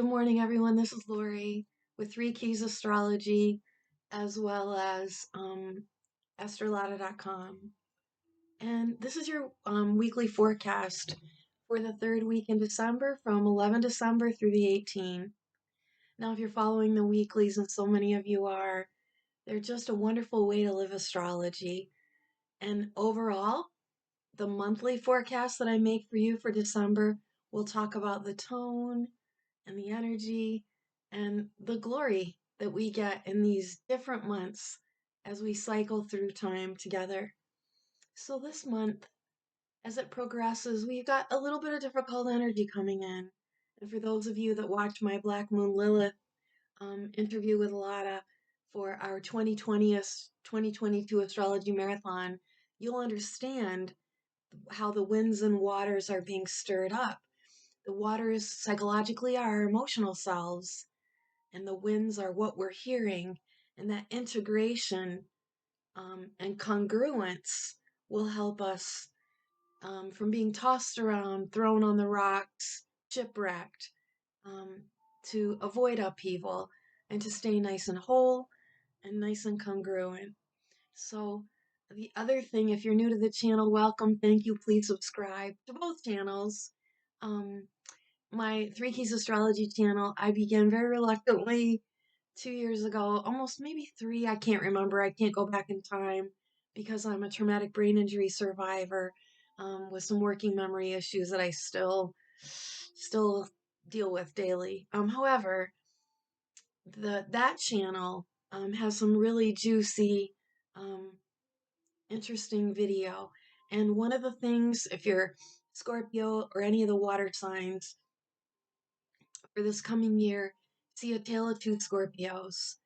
Good morning, everyone. This is Lori with Three Keys Astrology, as well as Astrology.com. And this is your weekly forecast for the third week in December from 11 December through the 18th. Now, if you're following the weeklies, and so many of you are, they're just a wonderful way to live astrology. And overall, the monthly forecast that I make for you for December will talk about the tone and the energy and the glory that we get in these different months as we cycle through time together. So this month, as it progresses, we've got a little bit of difficult energy coming in. And for those of you that watch my Black Moon Lilith interview with Lotta for our 2022 Astrology Marathon, you'll understand how the winds and waters are being stirred up. The waters psychologically are our emotional selves, and the winds are what we're hearing. And that integration and congruence will help us from being tossed around, thrown on the rocks, shipwrecked, um, to avoid upheaval and to stay nice and whole and nice and congruent. So, the other thing, if you're new to the channel, welcome, thank you, please subscribe to both channels. Um, my Three Keys Astrology channel, I began very reluctantly 2 years ago, almost maybe three, I can't remember. I can't go back in time because I'm a traumatic brain injury survivor with some working memory issues that I still deal with daily. However, that channel has some really juicy, um, interesting video. And one of the things, if you're Scorpio or any of the water signs, for this coming year, see a tale of two Scorpios.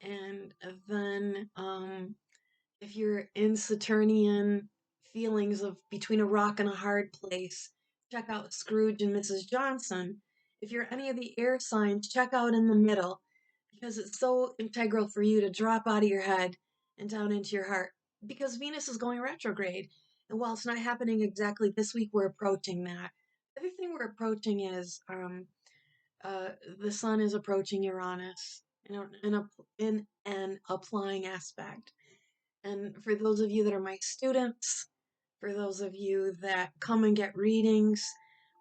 And then if you're in Saturnian feelings of between a rock and a hard place, check out Scrooge and Mrs. Johnson. If you're any of the air signs, check out In the Middle because it's so integral for you to drop out of your head and down into your heart because Venus is going retrograde. And while it's not happening exactly this week, we're approaching that. The other thing we're approaching is uh, the sun is approaching Uranus in an applying aspect. And for those of you that are my students, for those of you that come and get readings,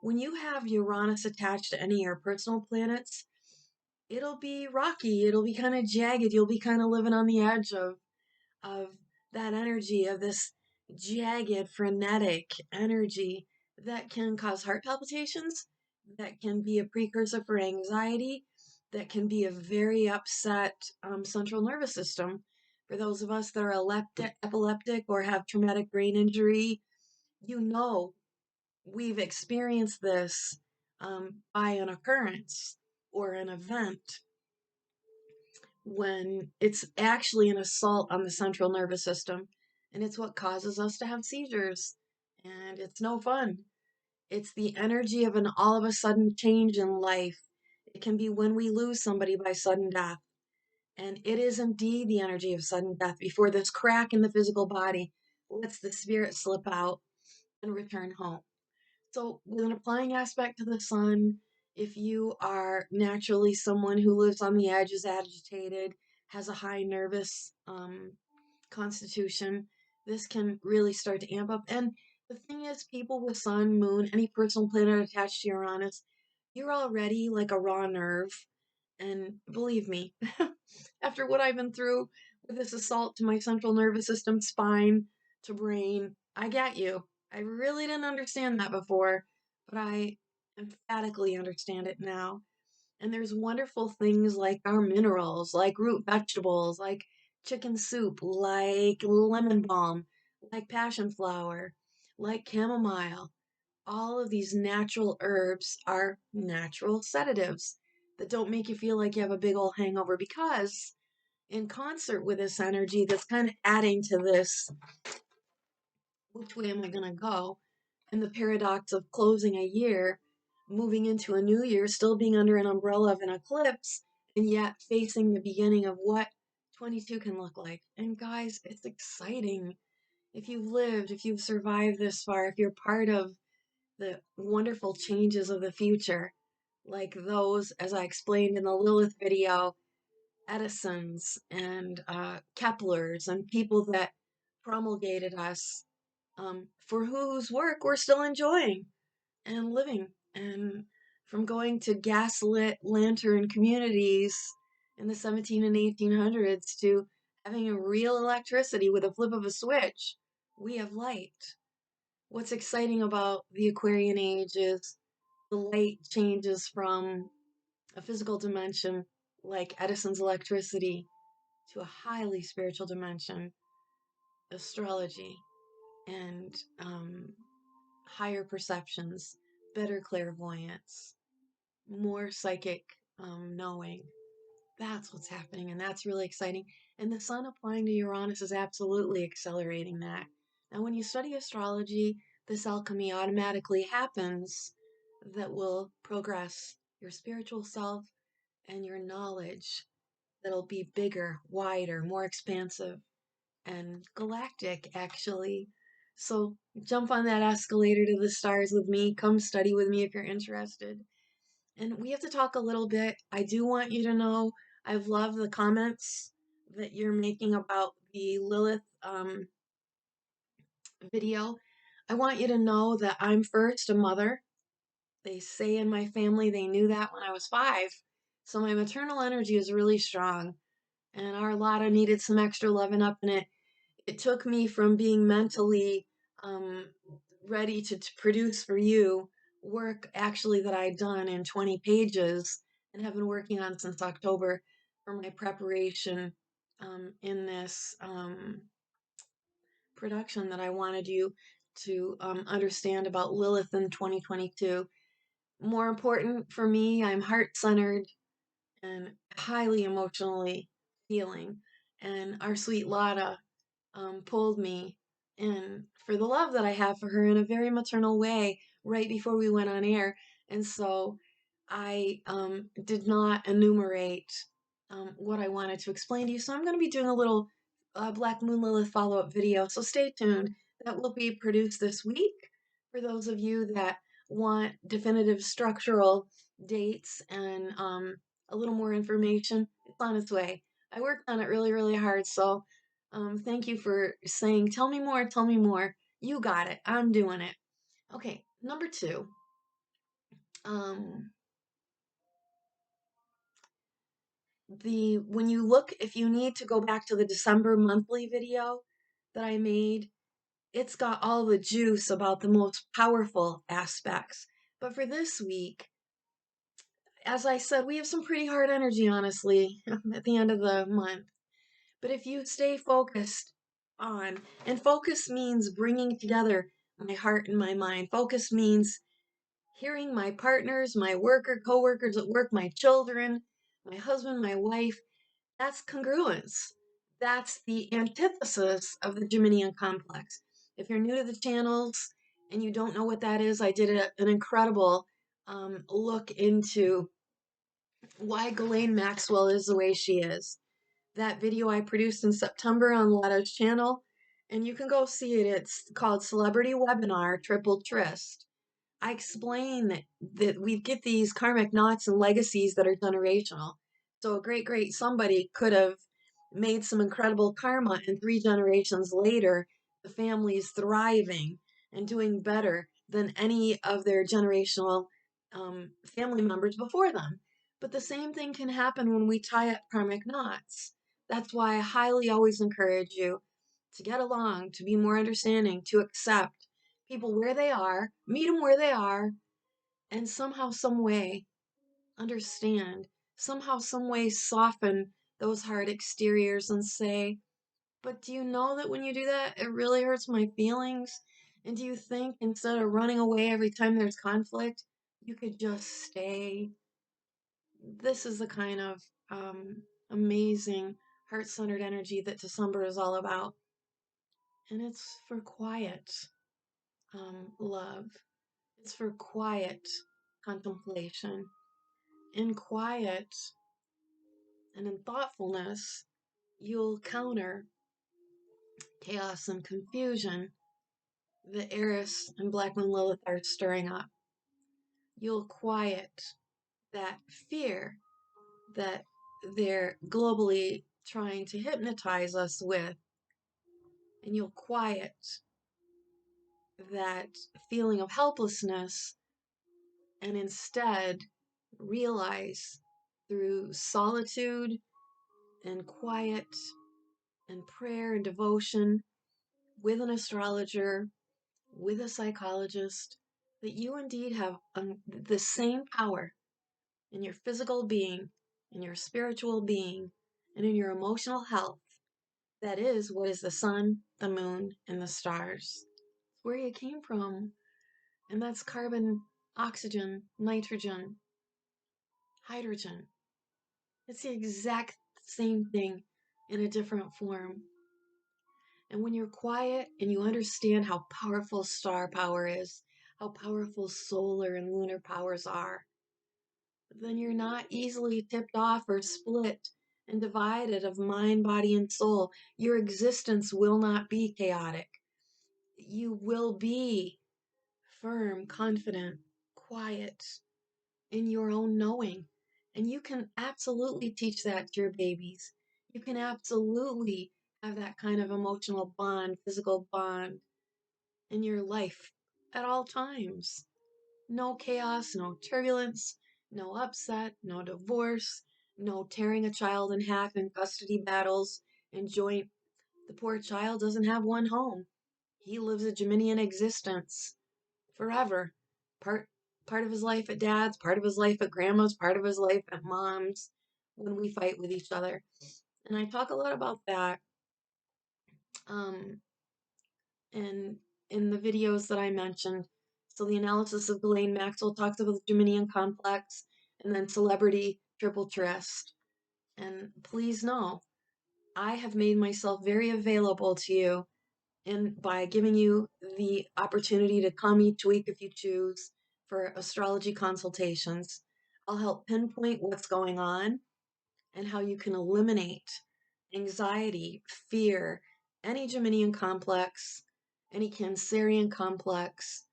when you have Uranus attached to any of your personal planets, it'll be rocky, it'll be kind of jagged, you'll be kind of living on the edge of that energy, of this jagged, frenetic energy that can cause heart palpitations, that can be a precursor for anxiety, that can be a very upset central nervous system. For those of us that are epileptic or have traumatic brain injury, you know we've experienced this by an occurrence or an event when it's actually an assault on the central nervous system, and it's what causes us to have seizures, and it's no fun. It's the energy of an all of a sudden change in life. It can be when we lose somebody by sudden death, and it is indeed the energy of sudden death before this crack in the physical body lets the spirit slip out and return home. So, with an applying aspect to the sun, if you are naturally someone who lives on the edge, is agitated, has a high nervous constitution, this can really start to amp up. And the thing is, people with sun, moon, any personal planet attached to Uranus, you're already like a raw nerve. And believe me, after what I've been through with this assault to my central nervous system, spine to brain, I get you. I really didn't understand that before, but I emphatically understand it now. And there's wonderful things like our minerals, like root vegetables, like chicken soup, like lemon balm, like passion flower, like chamomile. All of these natural herbs are natural sedatives that don't make you feel like you have a big old hangover because, in concert with this energy that's kind of adding to this, which way am I going to go? And the paradox of closing a year, moving into a new year, still being under an umbrella of an eclipse, and yet facing the beginning of what 22 can look like. And guys, it's exciting. If you've lived, if you've survived this far, if you're part of the wonderful changes of the future, like those, as I explained in the Lilith video, Edisons and Keplers and people that promulgated us, for whose work we're still enjoying and living. And from going to gaslit lantern communities in the 17 and 1800s to having a real electricity with a flip of a switch, we have light. What's exciting about the Aquarian age is the light changes from a physical dimension like Edison's electricity to a highly spiritual dimension, astrology, and higher perceptions, better clairvoyance, more psychic knowing. That's what's happening, and that's really exciting. And the sun applying to Uranus is absolutely accelerating that. Now, when you study astrology, this alchemy automatically happens that will progress your spiritual self and your knowledge that'll be bigger, wider, more expansive, and galactic, actually. So jump on that escalator to the stars with me. Come study with me if you're interested. And we have to talk a little bit. I do want you to know I've loved the comments that you're making about the Lilith video. I want you to know that I'm first a mother. They say in my family they knew that when I was 5. So my maternal energy is really strong. And our Lotta needed some extra loving up in it. It took me from being mentally um, ready to produce for you work actually that I'd done in 20 pages and have been working on since October for my preparation in this production that I wanted you to understand about Lilith in 2022. More important for me, I'm heart centered and highly emotionally feeling. And our sweet Lotta pulled me in for the love that I have for her in a very maternal way right before we went on air. And so I did not enumerate what I wanted to explain to you. So I'm going to be doing a little Black Moon Lilith follow up video. So stay tuned. That will be produced this week for those of you that want definitive structural dates and a little more information. It's on its way. I worked on it really, really hard. So thank you for saying, tell me more, tell me more. You got it. I'm doing it. Okay, number 2. Um, when you look, if you need to go back to the December monthly video that I made, it's got all the juice about the most powerful aspects. But for this week, as I said, we have some pretty hard energy, honestly, at the end of the month. But if you stay focused on, and focus means bringing together my heart and my mind. Focus means hearing my partners, my co-workers at work, my children, my husband, my wife. That's congruence. That's the antithesis of the Geminian complex. If you're new to the channels and you don't know what that is, I did an incredible look into why Ghislaine Maxwell is the way she is. That video I produced in September on Lotta's channel, and you can go see it. It's called Celebrity Webinar Triple Tryst. I explain that we get these karmic knots and legacies that are generational. So a great somebody could have made some incredible karma, and 3 generations later, the family's thriving and doing better than any of their generational family members before them. But the same thing can happen when we tie up karmic knots. That's why I highly always encourage you to get along, to be more understanding, to accept people where they are, meet them where they are, and somehow, some way understand, somehow, some way soften those hard exteriors and say, but do you know that when you do that, it really hurts my feelings? And do you think instead of running away every time there's conflict, you could just stay? This is the kind of amazing heart-centered energy that December is all about. And it's for quiet love. It's for quiet contemplation. In quiet and in thoughtfulness, you'll counter chaos and confusion that Eris and Black Moon Lilith are stirring up. You'll quiet that fear that they're globally trying to hypnotize us with, and you'll quiet that feeling of helplessness and instead realize through solitude and quiet and prayer and devotion with an astrologer, with a psychologist, that you indeed have the same power in your physical being, in your spiritual being, and in your emotional health. That is what is the sun, the moon, and the stars. It's where you came from. And that's carbon, oxygen, nitrogen, hydrogen. It's the exact same thing in a different form. And when you're quiet and you understand how powerful star power is, how powerful solar and lunar powers are, then you're not easily tipped off or split and divided of mind, body, and soul. Your existence will not be chaotic. You will be firm, confident, quiet in your own knowing. And you can absolutely teach that to your babies. You can absolutely have that kind of emotional bond, physical bond in your life at all times. No chaos, no turbulence, no upset, no divorce, no tearing a child in half in custody battles and joint. The poor child doesn't have one home. He lives a Geminian existence forever. Part part of his life at dad's, part of his life at grandma's, part of his life at mom's when we fight with each other. And I talk a lot about that um, in the videos that I mentioned. So the analysis of Ghislaine Maxwell talks about the Geminian complex and then celebrity triple trust. And please know, I have made myself very available to you and by giving you the opportunity to come each week if you choose for astrology consultations. I'll help pinpoint what's going on and how you can eliminate anxiety, fear, any Geminian complex, any Cancerian complex,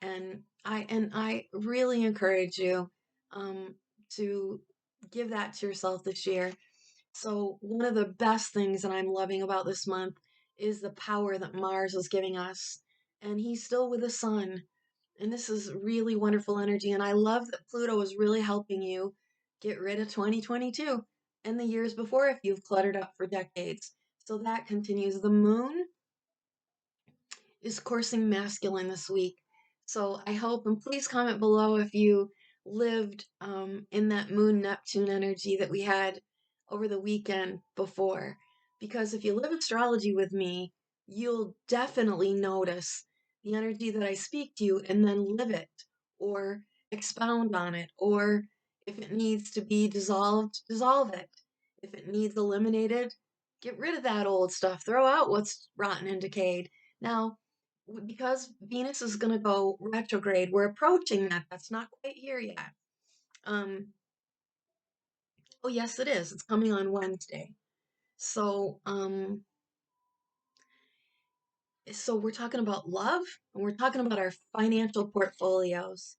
and I really encourage you to give that to yourself this year. So one of the best things that I'm loving about this month is the power that Mars is giving us, and he's still with the sun. And this is really wonderful energy. And I love that Pluto is really helping you get rid of 2022 and the years before if you've cluttered up for decades. So that continues. The moon is coursing masculine this week. So I hope, and please comment below if you lived in that moon Neptune energy that we had over the weekend before. Because if you live astrology with me, you'll definitely notice the energy that I speak to you and then live it or expound on it. Or if it needs to be dissolved, dissolve it. If it needs eliminated, get rid of that old stuff. Throw out what's rotten and decayed. Now, because Venus is going to go retrograde, we're approaching that. That's not quite here yet. Um, oh, yes, it is. It's coming on Wednesday. So, so we're talking about love and we're talking about our financial portfolios.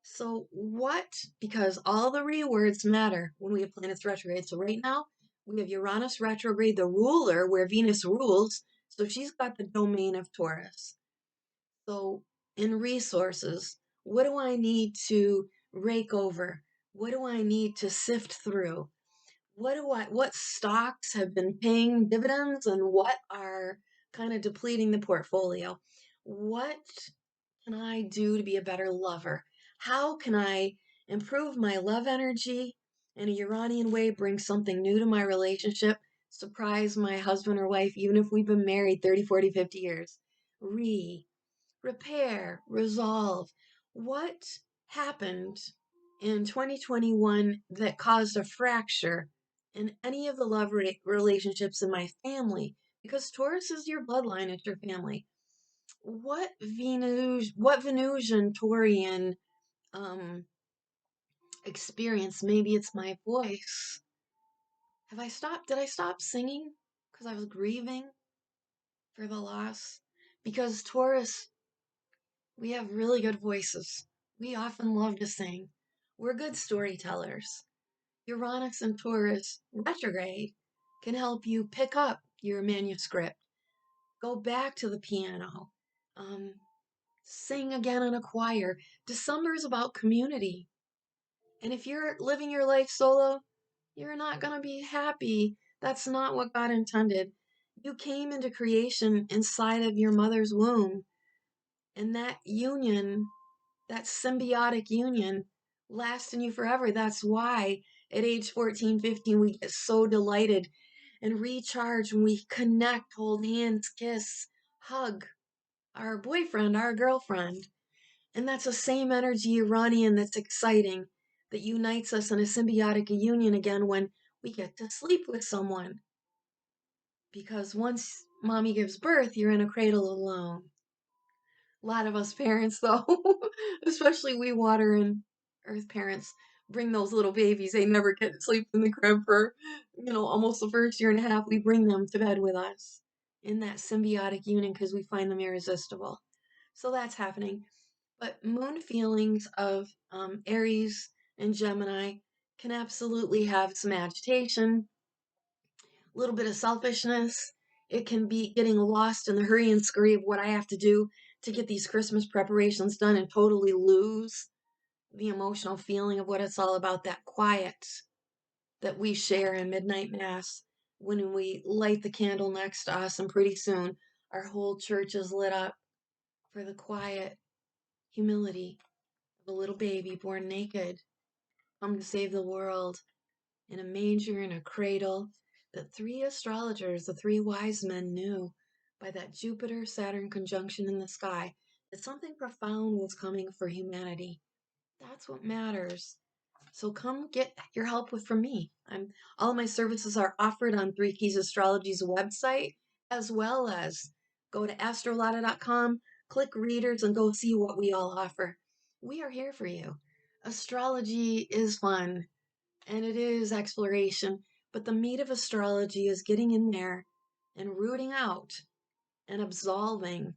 So what? Because all the rewords matter when we have planets retrograde. So right now we have Uranus retrograde, the ruler where Venus rules. So she's got the domain of Taurus. So, in resources, what do I need to rake over? What do I need to sift through? What stocks have been paying dividends and what are kind of depleting the portfolio? What can I do to be a better lover? How can I improve my love energy in a Uranian way, bring something new to my relationship, surprise my husband or wife, even if we've been married 30, 40, 50 years? Repair, resolve. What happened in 2021 that caused a fracture in any of the love relationships in my family? Because Taurus is your bloodline, it's your family. What Venusian Taurian experience? Maybe it's my voice. Did I stop singing because I was grieving for the loss? Because Taurus, we have really good voices. We often love to sing. We're good storytellers. Uranus and Taurus retrograde can help you pick up your manuscript, go back to the piano, um, sing again in a choir. December is about community. And if you're living your life solo, you're not going to be happy. That's not what God intended. You came into creation inside of your mother's womb, and that union, that symbiotic union, lasts in you forever. That's why at age 14, 15, we get so delighted and recharge when we connect, hold hands, kiss, hug our boyfriend, our girlfriend. And that's the same energy Uranian that's exciting, that unites us in a symbiotic union again when we get to sleep with someone. Because once mommy gives birth, you're in a cradle alone. A lot of us parents, though, especially we water and earth parents, bring those little babies. They never get to sleep in the crib for, almost the first year and a half. We bring them to bed with us in that symbiotic union because we find them irresistible. So that's happening. But moon feelings of Aries and Gemini can absolutely have some agitation, a little bit of selfishness. It can be getting lost in the hurry and scurry of what I have to do to get these Christmas preparations done and totally lose the emotional feeling of what it's all about, that quiet that we share in midnight mass when we light the candle next to us, and pretty soon our whole church is lit up for the quiet humility of a little baby born naked, come to save the world in a manger in a cradle. The three astrologers, the three wise men, knew by that Jupiter Saturn conjunction in the sky that something profound was coming for humanity. That's what matters. So come get your help from me. All of my services are offered on Three Keys Astrology's website, as well as go to astrology.com, click readers, and go see what we all offer. We are here for you. Astrology is fun and it is exploration, but the meat of astrology is getting in there and rooting out and absolving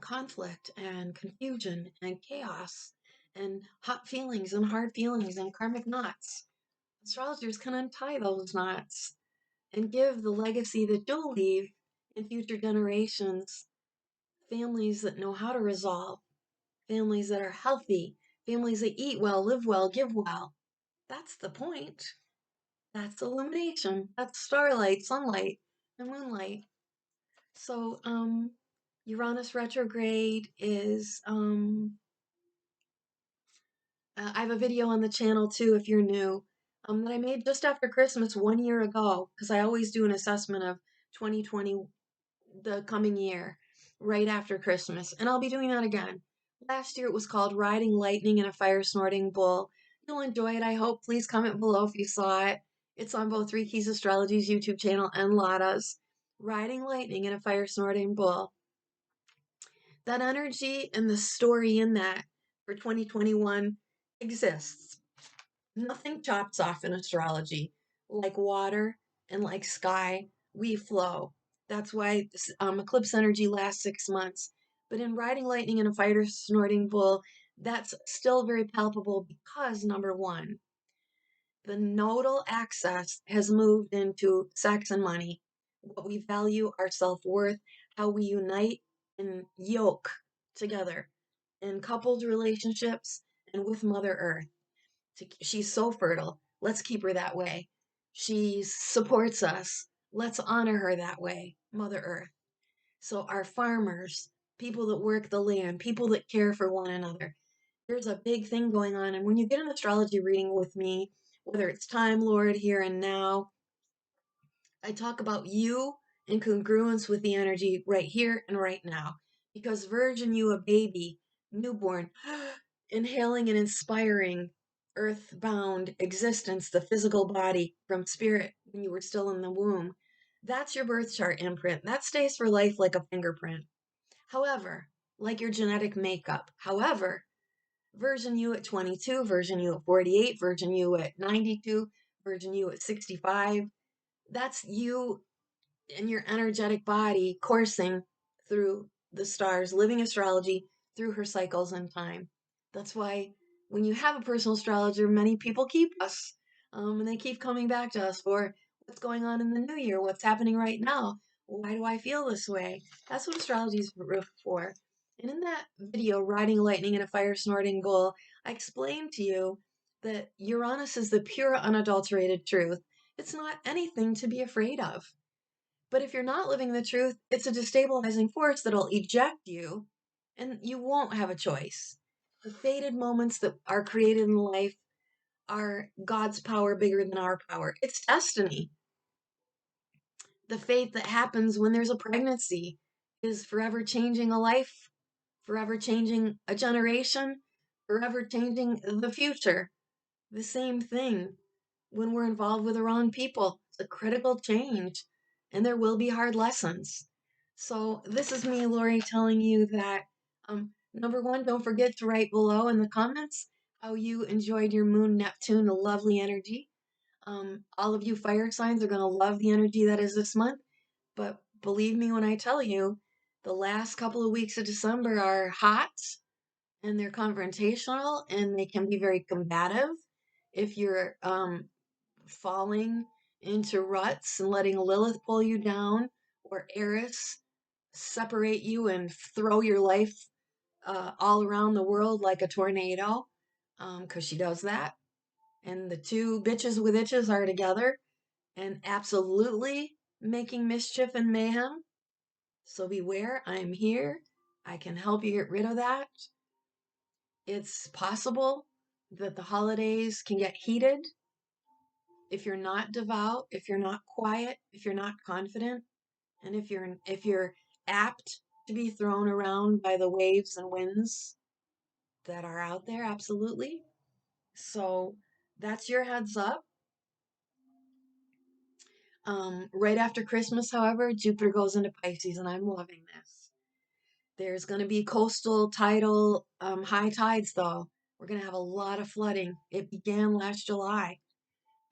conflict and confusion and chaos and hot feelings and hard feelings and karmic knots. Astrologers can untie those knots and give the legacy that you'll leave in future generations, families that know how to resolve, families that are healthy, families that eat well, live well, give well. That's the point. That's illumination. That's starlight, sunlight, and moonlight. So, Uranus retrograde is, I have a video on the channel too if you're new, that I made just after Christmas 1 year ago, because I always do an assessment of 2020, the coming year, right after Christmas, and I'll be doing that again. Last year it was called Riding Lightning in a Fire Snorting Bull. You'll enjoy it, I hope. Please comment below if you saw it. It's on both Three Keys Astrology's YouTube channel and Lada's. Riding Lightning in a Fire Snorting Bull. That energy and the story in that for 2021 exists. Nothing chops off in astrology. Like water and like sky, we flow. That's why this, eclipse energy lasts 6 months. But in riding lightning and a fighter snorting bull, that's still very palpable because, number one, the nodal axis has moved into sex and money, what we value, our self-worth, how we unite and yoke together in coupled relationships and with Mother Earth. She's so fertile. Let's keep her that way. She supports us. Let's honor her that way, Mother Earth. So our farmers, people that work the land, people that care for one another, there's a big thing going on. And when you get an astrology reading with me, whether it's Time Lord, Here and Now, I talk about you in congruence with the energy right here and right now. Because Virgin, you a baby, newborn, inhaling and inspiring earthbound existence, the physical body from spirit when you were still in the womb. That's your birth chart imprint. That stays for life like a fingerprint. However, like your genetic makeup. However, version you at 22, version you at 48, version you at 92, version you at 65. That's you and your energetic body coursing through the stars, living astrology through her cycles and time. That's why when you have a personal astrologer, many people keep us, and they keep coming back to us for what's going on in the new year, what's happening right now. Why do I feel this way? That's what astrology is for. And in that video, Riding Lightning in a Fire Snorting Bull, I explained to you that Uranus is the pure, unadulterated truth. It's not anything to be afraid of. But if you're not living the truth, it's a destabilizing force that'll eject you, and you won't have a choice. The fated moments that are created in life are God's power bigger than our power. It's destiny. The fate that happens when there's a pregnancy is forever changing a life, forever changing a generation, forever changing the future. The same thing when we're involved with the wrong people. It's a critical change, and there will be hard lessons. So this is me, Lori, telling you that number one, don't forget to write below in the comments how you enjoyed your moon Neptune, a lovely energy. All of you fire signs are going to love the energy that is this month. But believe me when I tell you, the last couple of weeks of December are hot and they're confrontational and they can be very combative. If you're falling into ruts and letting Lilith pull you down, or Eris separate you and throw your life all around the world like a tornado, because she does that. And the two bitches with itches are together and absolutely making mischief and mayhem. So beware, I'm here. I can help you get rid of that. It's possible that the holidays can get heated if you're not devout, if you're not quiet, if you're not confident, and if you're apt to be thrown around by the waves and winds that are out there, absolutely. So that's your heads up. Right after Christmas, however, Jupiter goes into Pisces, and I'm loving this. There's going to be coastal tidal high tides, though. We're going to have a lot of flooding. It began last July.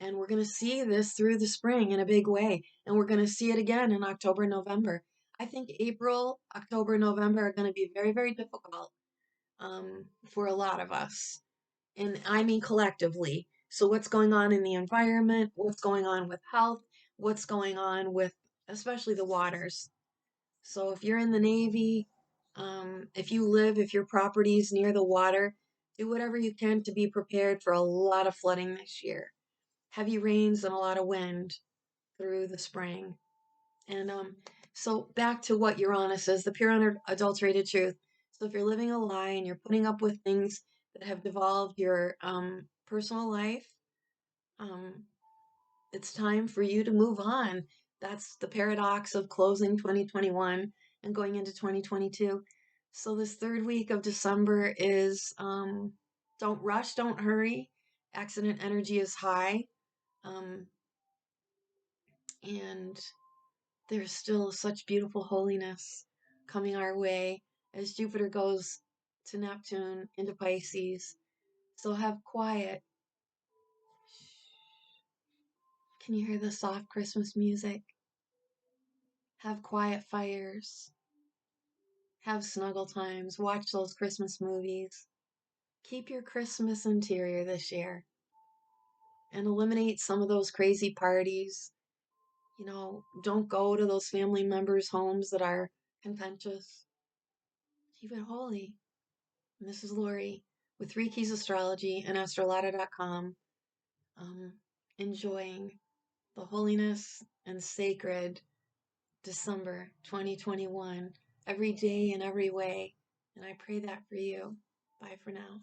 And we're going to see this through the spring in a big way. And we're going to see it again in October, November. I think April, October, November are going to be very, very difficult for a lot of us. And I mean collectively. So, what's going on in the environment? What's going on with health? What's going on with especially the waters? So, if you're in the Navy, if your property is near the water, do whatever you can to be prepared for a lot of flooding this year. Heavy rains and a lot of wind through the spring. And so back to what Uranus is, the pure unadulterated truth. So if you're living a lie and you're putting up with things that have devolved your personal life, um, it's time for you to move on. That's the paradox of closing 2021 and going into 2022. So this third week of December is don't rush, don't hurry. Accident energy is high. Um, and there's still such beautiful holiness coming our way as Jupiter goes to Neptune into Pisces. So have quiet. Can you hear the soft Christmas music? Have quiet fires. Have snuggle times. Watch those Christmas movies. Keep your Christmas interior this year and eliminate some of those crazy parties. Don't go to those family members' homes that are contentious. Keep it holy. And this is Lori with 3 Keys Astrology and astrolotta.com, um, enjoying the holiness and sacred December 2021 every day in every way. And I pray that for you. Bye for now.